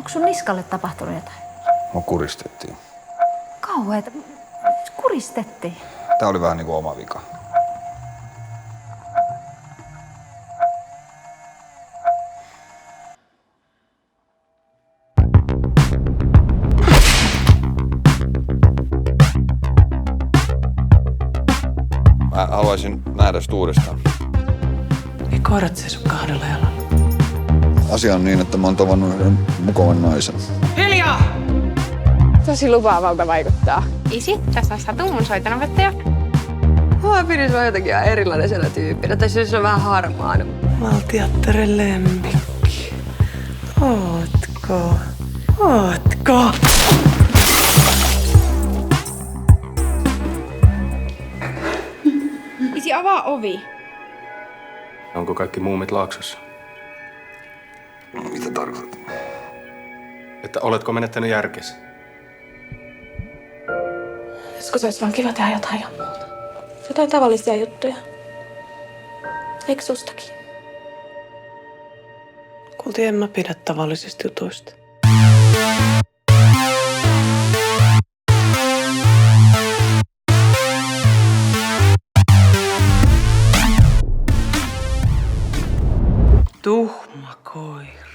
Onko sun niskalle tapahtunut jotain? Mua kuristettiin. Kauheeta. Kuristettiin. Tää oli vähän niinku oma vika. Mä haluaisin nähdä sitä uudestaan. Ei koirat seiso kahdella jalalla. Asia on niin, että mä oon tavannut yhden mukavan naisen. Hiljaa! Tosi lupaavalta vaikuttaa. Isi, tässä on Satu, mun soitanopettaja. Mua pidin sua jotenkin ihan erilaisena tyyppinä. Tai se on vähän harmaana. Valtiattaren lemmikki. Ootko? Isi, avaa ovi. Onko kaikki muumit Laaksossa? Mitä tarkoitat? Että oletko menettänyt järkesi? Joskus olisi vaan kiva tehdä jotain ihan muuta. Jotain tavallisia juttuja. Eikö sustakin? Kuultiin, en mä pidä tavallisista jutuista. Tuhma koira.